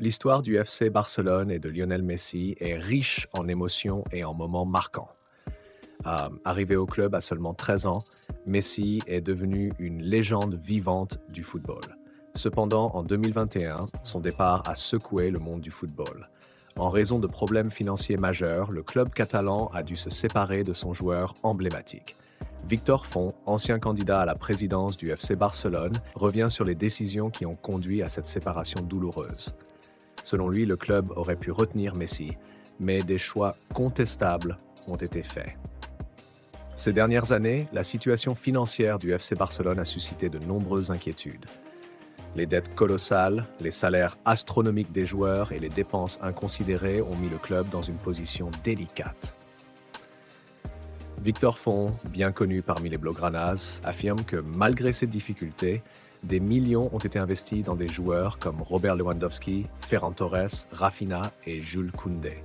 L'histoire du FC Barcelone et de Lionel Messi est riche en émotions et en moments marquants. Arrivé au club à seulement 13 ans, Messi est devenu une légende vivante du football. Cependant, en 2021, son départ a secoué le monde du football. En raison de problèmes financiers majeurs, le club catalan a dû se séparer de son joueur emblématique. Victor Font, ancien candidat à la présidence du FC Barcelone, revient sur les décisions qui ont conduit à cette séparation douloureuse. Selon lui, le club aurait pu retenir Messi, mais des choix contestables ont été faits. Ces dernières années, la situation financière du FC Barcelone a suscité de nombreuses inquiétudes. Les dettes colossales, les salaires astronomiques des joueurs et les dépenses inconsidérées ont mis le club dans une position délicate. Victor Font, bien connu parmi les blaugranas, affirme que malgré ces difficultés, des millions ont été investis dans des joueurs comme Robert Lewandowski, Ferran Torres, Rafinha et Jules Koundé.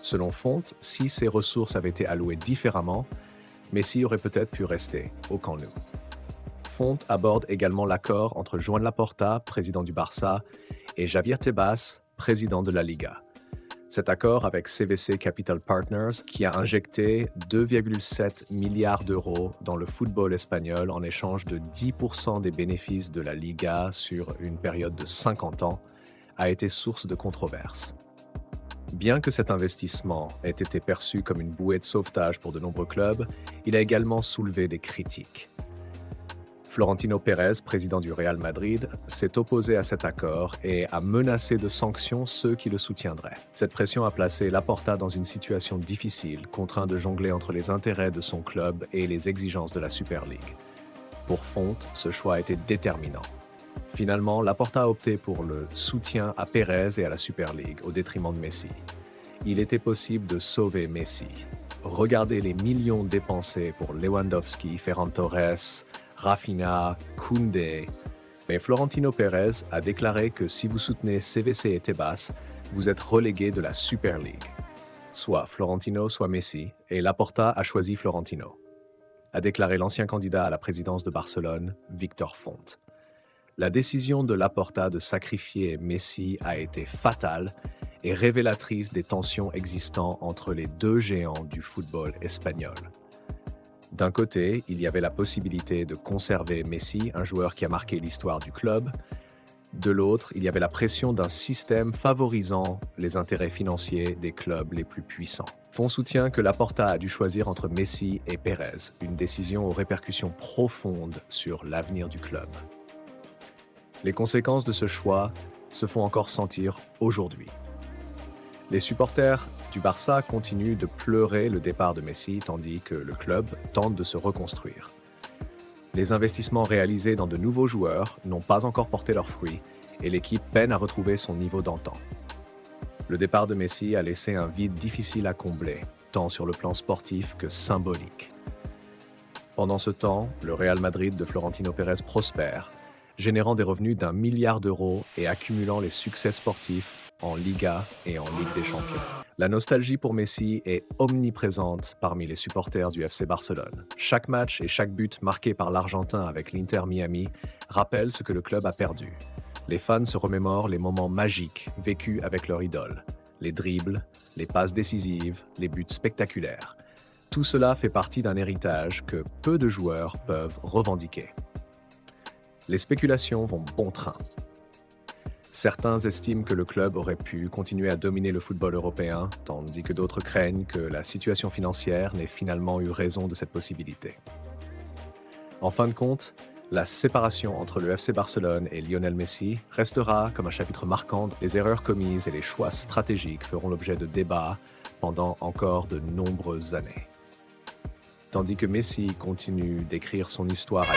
Selon Font, si ces ressources avaient été allouées différemment, Messi aurait peut-être pu rester au Camp Nou. Font aborde également l'accord entre Joan Laporta, président du Barça, et Javier Tebas, président de la Liga. Cet accord avec CVC Capital Partners, qui a injecté 2,7 milliards d'euros dans le football espagnol en échange de 10% des bénéfices de la Liga sur une période de 50 ans, a été source de controverses. Bien que cet investissement ait été perçu comme une bouée de sauvetage pour de nombreux clubs, il a également soulevé des critiques. Florentino Pérez, président du Real Madrid, s'est opposé à cet accord et a menacé de sanctions ceux qui le soutiendraient. Cette pression a placé Laporta dans une situation difficile, contraint de jongler entre les intérêts de son club et les exigences de la Super League. Pour Font, ce choix a été déterminant. Finalement, Laporta a opté pour le soutien à Pérez et à la Super League, au détriment de Messi. Il était possible de sauver Messi. Regardez les millions dépensés pour Lewandowski, Ferran Torres, Rafinha, Koundé. Mais Florentino Pérez a déclaré que si vous soutenez CVC et Tebas, vous êtes relégué de la Super League. Soit Florentino, soit Messi, et Laporta a choisi Florentino, a déclaré l'ancien candidat à la présidence de Barcelone, Victor Font. La décision de Laporta de sacrifier Messi a été fatale et révélatrice des tensions existant entre les deux géants du football espagnol. D'un côté, il y avait la possibilité de conserver Messi, un joueur qui a marqué l'histoire du club. De l'autre, il y avait la pression d'un système favorisant les intérêts financiers des clubs les plus puissants. Font soutient que Laporta a dû choisir entre Messi et Pérez, une décision aux répercussions profondes sur l'avenir du club. Les conséquences de ce choix se font encore sentir aujourd'hui. Les supporters du Barça continuent de pleurer le départ de Messi tandis que le club tente de se reconstruire. Les investissements réalisés dans de nouveaux joueurs n'ont pas encore porté leurs fruits et l'équipe peine à retrouver son niveau d'antan. Le départ de Messi a laissé un vide difficile à combler, tant sur le plan sportif que symbolique. Pendant ce temps, le Real Madrid de Florentino Pérez prospère, générant des revenus d'1 milliard d'euros et accumulant les succès sportifs en Liga et en Ligue des Champions. La nostalgie pour Messi est omniprésente parmi les supporters du FC Barcelone. Chaque match et chaque but marqué par l'Argentin avec l'Inter Miami rappellent ce que le club a perdu. Les fans se remémorent les moments magiques vécus avec leur idole. Les dribbles, les passes décisives, les buts spectaculaires. Tout cela fait partie d'un héritage que peu de joueurs peuvent revendiquer. Les spéculations vont bon train. Certains estiment que le club aurait pu continuer à dominer le football européen, tandis que d'autres craignent que la situation financière n'ait finalement eu raison de cette possibilité. En fin de compte, la séparation entre le FC Barcelone et Lionel Messi restera comme un chapitre marquant. Les erreurs commises et les choix stratégiques feront l'objet de débats pendant encore de nombreuses années. Tandis que Messi continue d'écrire son histoire